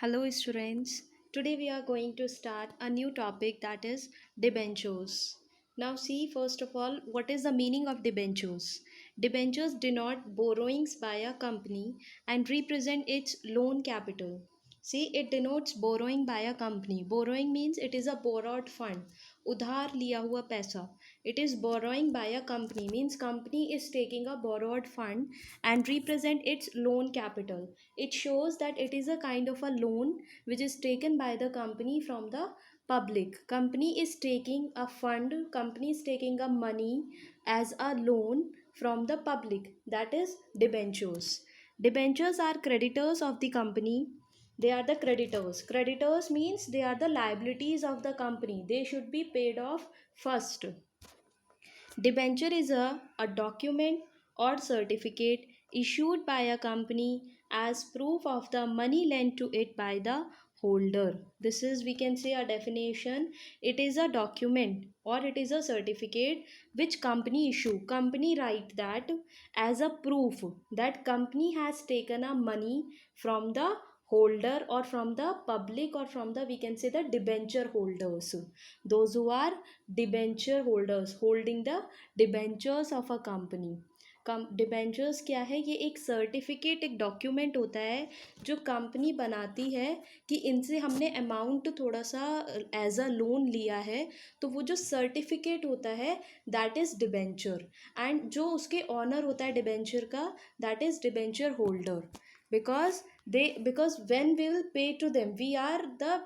Hello, students. Today we are going to start a new topic, that is debentures. Now, see first of all, what is the meaning of debentures? Debentures denote borrowings by a company and represent its loan capital. See, it denotes borrowing by a company. Borrowing means it is a borrowed fund. उधार लिया हुआ पैसा. It is borrowing by a company, means company is taking a borrowed fund and represent its loan capital. It shows that it is a kind of a loan which is taken by the company from the public. Company is taking a fund, company is taking a money as a loan from the public, that is debentures. Debentures are creditors of the company. They are the creditors means they are the liabilities of the company, they should be paid off first. Debenture is a document or certificate issued by a company as proof of the money lent to it by the holder. This is, we can say, a definition. It is a document or it is a certificate which company issue. Company write that as a proof that company has taken a money from the holder or from the public or from the, we can say, the debenture holders, those who are debenture holders holding the debentures of a company. Debentures क्या है? ये एक certificate, एक document होता है जो company बनाती है कि इनसे हमने अमाउंट थोड़ा सा एज अ लोन लिया है, तो वो जो सर्टिफिकेट होता है दैट इज़ डिबेंचर. एंड जो उसके ऑनर होता है डिबेंचर का, that is debenture holder. Because when we will pay to them, we are the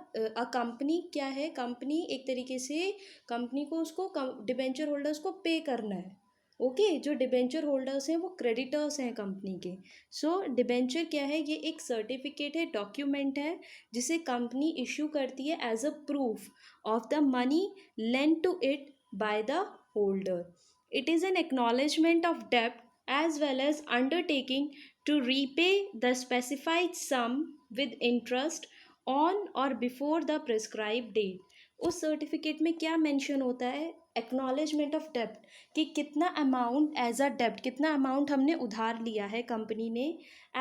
company. क्या है कंपनी? एक तरीके से कंपनी को उसको डिबेंचर होल्डर्स को पे करना है. ओके जो डिबेंचर होल्डर्स हैं वो क्रेडिटर्स हैं कंपनी के. सो डिबेंचर क्या है? ये एक सर्टिफिकेट है, डॉक्यूमेंट है जिसे कंपनी इशू करती है as a proof of the money lent to it by the holder. It is an acknowledgement of डेब्ट as well as undertaking to repay the specified sum with interest on or before the prescribed date. उस certificate में क्या mention होता है? Acknowledgement of डेब्ट, कि कितना amount as a डेब्ट, कितना अमाउंट हमने उधार लिया है कंपनी ने,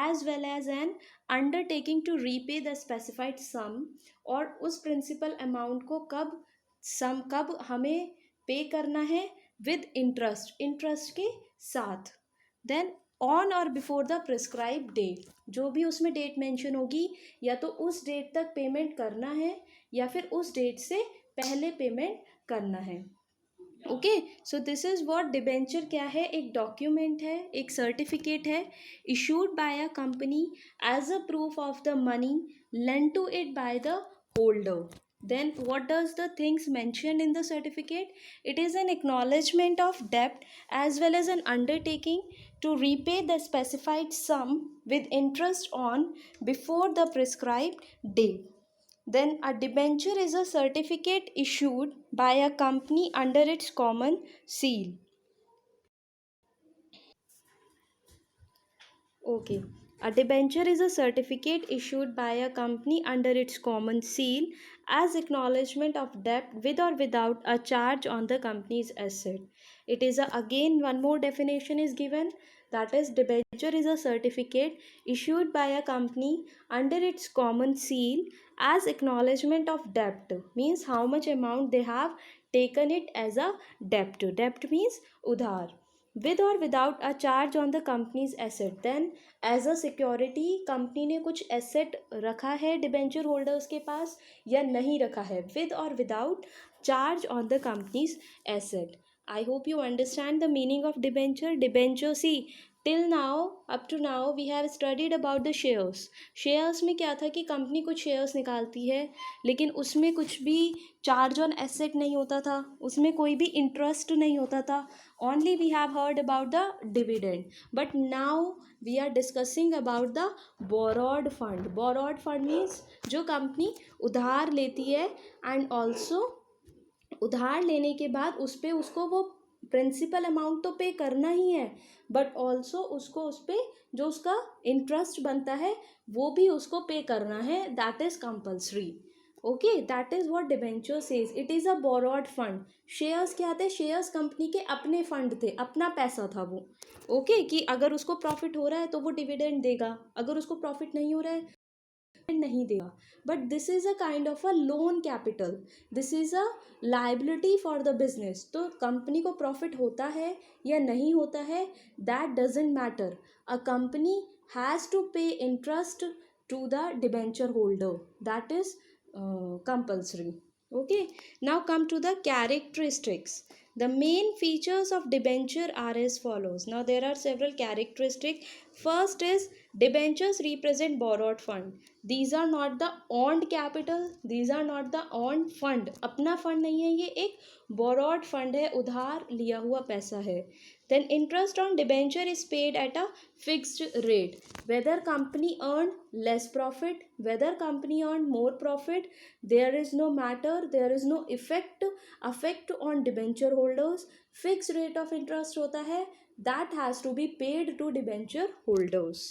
as well as an undertaking to repay the specified sum, और उस प्रिंसिपल अमाउंट को कब हमें पे करना है, विद इंटरेस्ट के साथ. देन ऑन और बिफोर द प्रिस्क्राइब डेट, जो भी उसमें डेट मेंशन होगी, या तो उस डेट तक पेमेंट करना है या फिर उस डेट से पहले पेमेंट करना है. Okay so this is what debenture क्या है? एक डॉक्यूमेंट है, एक सर्टिफिकेट है issued by a company as a proof of the money lent to it by the holder. Then what does the things mentioned in the certificate? It is an acknowledgement of debt as well as an undertaking to repay the specified sum with interest on before the prescribed date. Then a debenture is a certificate issued by a company under its common seal. Okay. A debenture is a certificate issued by a company under its common seal as acknowledgement of debt with or without a charge on the company's asset. It is again one more definition is given, that is debenture is a certificate issued by a company under its common seal as acknowledgement of debt, means how much amount they have taken it as a debt. Debt means udhar, with or without a charge on the company's asset. Then as a security company ने कुछ asset रखा है debenture holders के पास या नहीं रखा है, with और without charge on the company's asset. I hope you understand the meaning of debenture. Debenture see till now, up to now we have studied about the shares. Shares में क्या था कि कंपनी कुछ शेयर्स निकालती है, लेकिन उसमें कुछ भी चार्ज ऑन एसेट नहीं होता था, उसमें कोई भी इंटरेस्ट नहीं होता था. Only we have heard about the dividend. But now we are discussing about the borrowed fund. Borrowed fund means जो कंपनी उधार लेती है एंड ऑल्सो उधार लेने के बाद उस पर उसको वो प्रिंसिपल अमाउंट तो पे करना ही है, बट ऑल्सो उसको उस पर जो उसका इंटरेस्ट बनता है वो भी उसको पे करना है. That is compulsory. Okay that is what debenture says. It is a borrowed fund. Shares क्या थे? शेयर्स कंपनी के अपने फंड थे, अपना पैसा था वो. ओके कि अगर उसको प्रॉफिट हो रहा है तो वो डिविडेंड देगा, अगर उसको प्रॉफिट नहीं हो रहा है नहीं देगा, but this is a kind of a loan capital, this is a liability for the business. तो कंपनी को प्रॉफिट होता है या नहीं होता है, that doesn't matter, a company has to pay interest to the debenture holder, that is compulsory. Okay, now come to the characteristics. The main features of debenture are as follows. Now there are several characteristics. First is debentures represent borrowed fund. These are not the owned capital, these are not the owned fund, अपना fund नहीं है, ये एक borrowed fund है, उधार लिया हुआ पैसा है. Then interest on debenture is paid at a fixed rate. Whether company earned less profit, whether company earned more profit, there is no matter, there is no effect on debenture holders. Fixed rate of interest होता है, that has to be paid to debenture holders.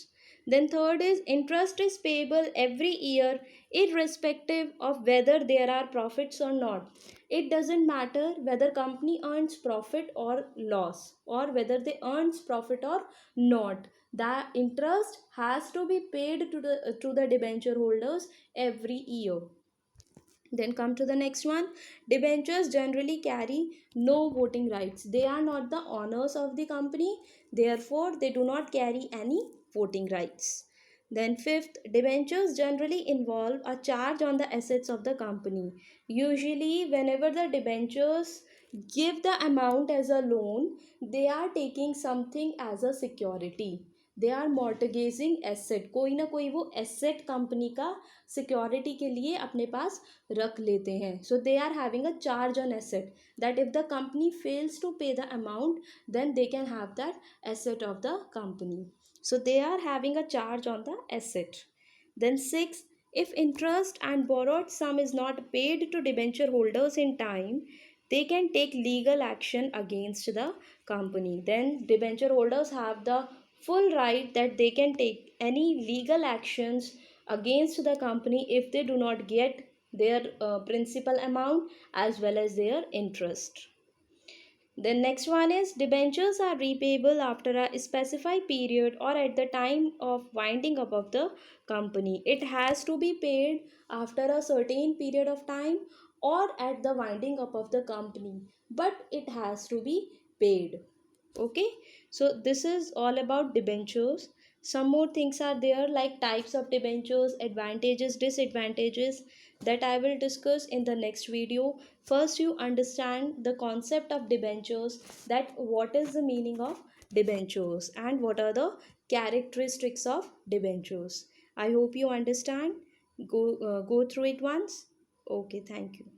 Then third is interest is payable every year irrespective of whether there are profits or not. It doesn't matter whether company earns profit or loss, or whether they earns profit or not. The interest has to be paid to the debenture holders every year. Then come to the next one. Debentures generally carry no voting rights. They are not the owners of the company, therefore they do not carry any voting rights. Then fifth, debentures generally involve a charge on the assets of the company. Usually whenever the debentures give the amount as a loan, they are taking something as a security. They are mortgaging asset, कोई ना कोई वो asset company का security के लिए अपने पास रख लेते हैं. So they are having a charge on asset that if the company fails to pay the amount then they can have that asset of the company. So they are having a charge on the asset. Then 6, if interest and borrowed sum is not paid to debenture holders in time, they can take legal action against the company. Then debenture holders have the full right that they can take any legal actions against the company if they do not get their principal amount as well as their interest. The next one is debentures are repayable after a specified period or at the time of winding up of the company. It has to be paid after a certain period of time or at the winding up of the company, but it has to be paid. Okay, so this is all about debentures. Some more things are there like types of debentures, advantages, disadvantages, that I will discuss in the next video. First you understand the concept of debentures, that what is the meaning of debentures and what are the characteristics of debentures. I hope you understand. Go through it once. Okay, thank you.